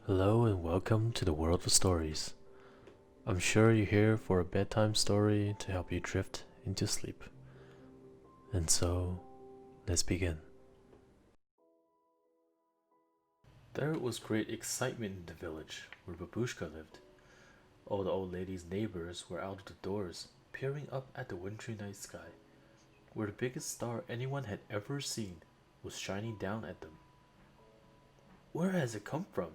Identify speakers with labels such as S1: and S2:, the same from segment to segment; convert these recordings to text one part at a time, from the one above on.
S1: Hello and welcome to the world of stories. I'm sure you're here for a bedtime story to help you drift into sleep. And so, let's begin. There was great excitement in the village where Babushka lived. All the old lady's neighbors were out of the doors, peering up at the wintry night sky, where the biggest star anyone had ever seen was shining down at them. Where has it come from?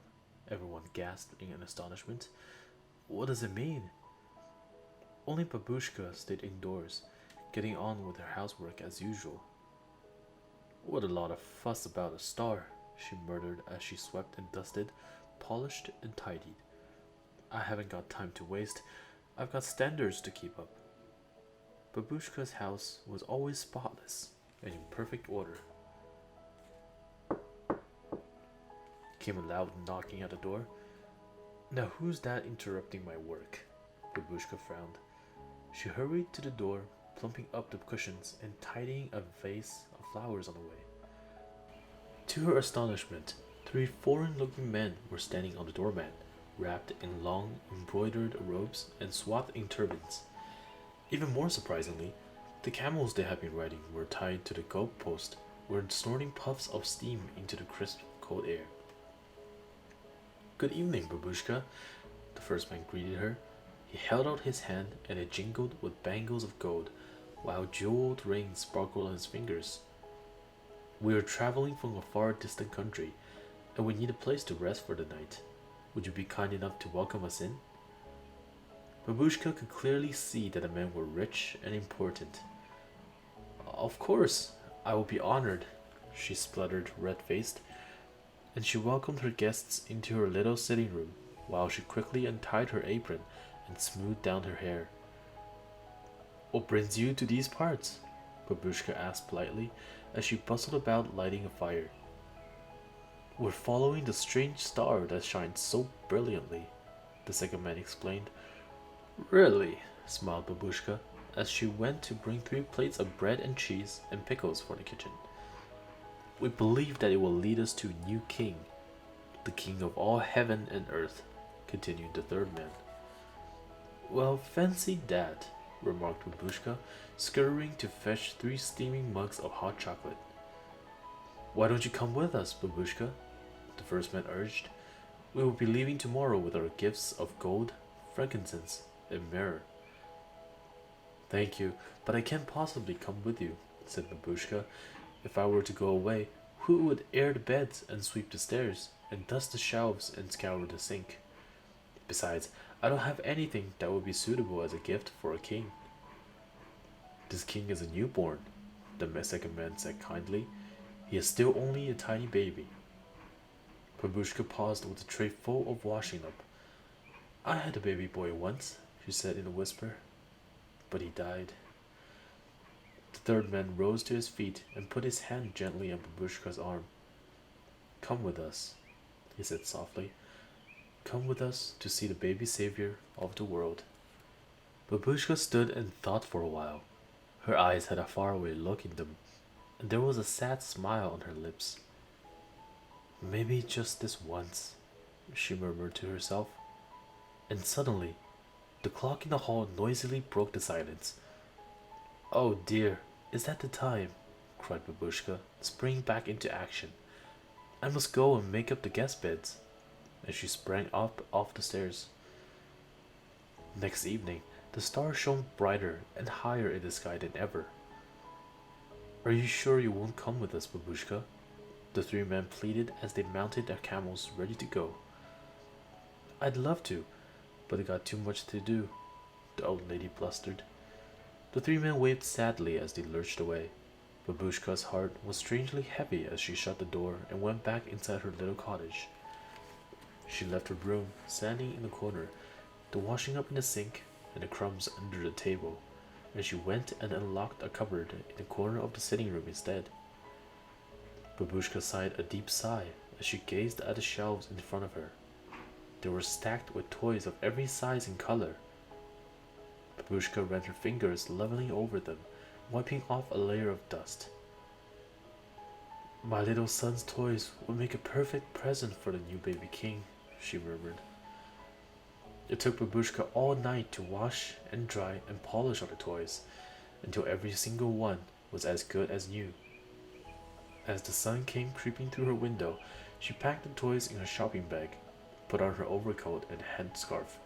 S1: Everyone gasped in astonishment. What does it mean? Only Babushka stayed indoors, getting on with her housework as usual. What a lot of fuss about a star, she murmured as she swept and dusted, polished and tidied. I haven't got time to waste. I've got standards to keep up. Babushka's house was always spotless and in perfect order. Came a loud knocking at the door. Now who's that interrupting my work? Babushka frowned. She hurried to the door, plumping up the cushions and tidying a vase of flowers on the way. To her astonishment, three foreign-looking men were standing on the doormat, wrapped in long embroidered robes and swathed in turbans. Even more surprisingly, the camels they had been riding were tied to the goalpost, were snorting puffs of steam into the crisp, cold air. Good evening, Babushka, the first man greeted her. He held out his hand and it jingled with bangles of gold, while jeweled rings sparkled on his fingers. We are traveling from a far distant country, and we need a place to rest for the night. Would you be kind enough to welcome us in? Babushka could clearly see that the men were rich and important. Of course, I will be honored, she spluttered, red-faced, and she welcomed her guests into her little sitting room, while she quickly untied her apron and smoothed down her hair. What brings you to these parts? Babushka asked politely as she bustled about lighting a fire. We're following the strange star that shines so brilliantly, the second man explained. Really? Smiled Babushka as she went to bring 3 plates of bread and cheese and pickles for the kitchen. We believe that it will lead us to a new king, the king of all heaven and earth, continued the third man. Well, fancy that, remarked Babushka, scurrying to fetch 3 steaming mugs of hot chocolate. Why don't you come with us, Babushka? The first man urged. We will be leaving tomorrow with our gifts of gold, frankincense, and myrrh. Thank you, but I can't possibly come with you, said Babushka. If I were to go away, who would air the beds and sweep the stairs, and dust the shelves and scour the sink? Besides, I don't have anything that would be suitable as a gift for a king. This king is a newborn, the second man said kindly. He is still only a tiny baby. Babushka paused with a tray full of washing up. I had a baby boy once, she said in a whisper, but he died. The third man rose to his feet and put his hand gently on Babushka's arm. Come with us, he said softly. Come with us to see the baby savior of the world. Babushka stood and thought for a while. Her eyes had a faraway look in them, and there was a sad smile on her lips. Maybe just this once, she murmured to herself. And suddenly, the clock in the hall noisily broke the silence. Oh dear, is that the time? Cried Babushka, springing back into action. I must go and make up the guest beds. And she sprang up off the stairs. Next evening, the stars shone brighter and higher in the sky than ever. Are you sure you won't come with us, Babushka? The 3 men pleaded as they mounted their camels ready to go. I'd love to, but I got too much to do, the old lady blustered. The 3 men waved sadly as they lurched away. Babushka's heart was strangely heavy as she shut the door and went back inside her little cottage. She left her broom standing in the corner, the washing up in the sink, and the crumbs under the table, and she went and unlocked a cupboard in the corner of the sitting room instead. Babushka sighed a deep sigh as she gazed at the shelves in front of her. They were stacked with toys of every size and color. Babushka ran her fingers levelly over them, wiping off a layer of dust. My little son's toys would make a perfect present for the new baby king, she murmured. It took Babushka all night to wash and dry and polish all the toys, until every single one was as good as new. As the sun came creeping through her window, she packed the toys in her shopping bag, put on her overcoat and headscarf,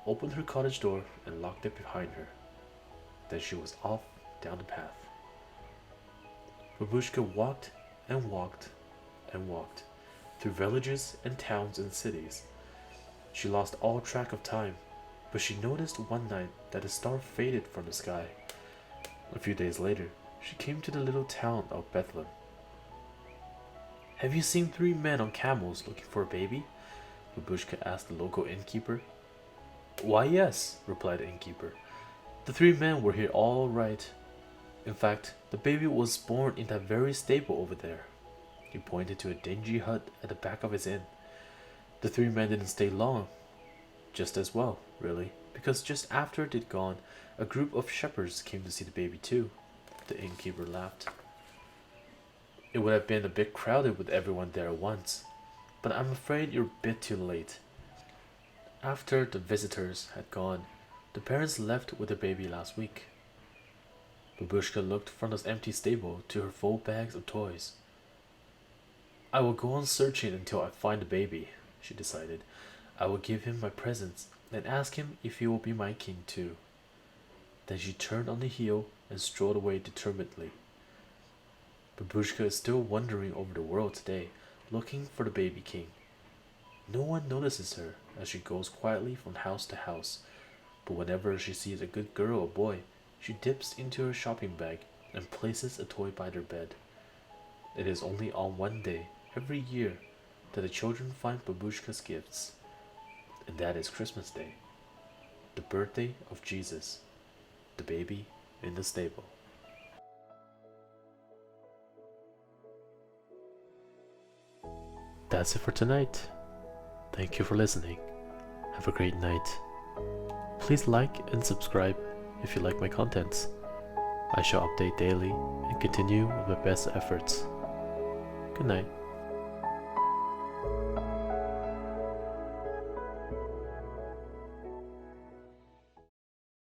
S1: opened her cottage door, and locked it behind her. Then she was off down the path. Babushka walked and walked and walked, through villages and towns and cities. She lost all track of time, but she noticed one night that a star faded from the sky. A few days later, she came to the little town of Bethlehem. "Have you seen 3 men on camels looking for a baby?" Babushka asked the local innkeeper. "Why, yes," replied the innkeeper. "The 3 men were here all right. In fact, the baby was born in that very stable over there." He pointed to a dingy hut at the back of his inn. The 3 men didn't stay long. Just as well, really, because just after they'd gone, a group of shepherds came to see the baby too. The innkeeper laughed. "It would have been a bit crowded with everyone there at once, but I'm afraid you're a bit too late." After the visitors had gone, the parents left with the baby last week. Babushka looked from the empty stable to her full bags of toys. "I will go on searching until I find the baby," she decided. "I will give him my presents and ask him if he will be my king too." Then she turned on the heel and strolled away determinedly. Babushka is still wandering over the world today, looking for the baby king. No one notices her as she goes quietly from house to house, but whenever she sees a good girl or boy, she dips into her shopping bag and places a toy by their bed. It is only on one day every year that the children find Babushka's gifts, and that is Christmas Day, the birthday of Jesus, the baby in the stable. That's it for tonight. Thank you for listening. Have a great night. Please like and subscribe if you like my contents. I shall update daily and continue with my best efforts. Good night.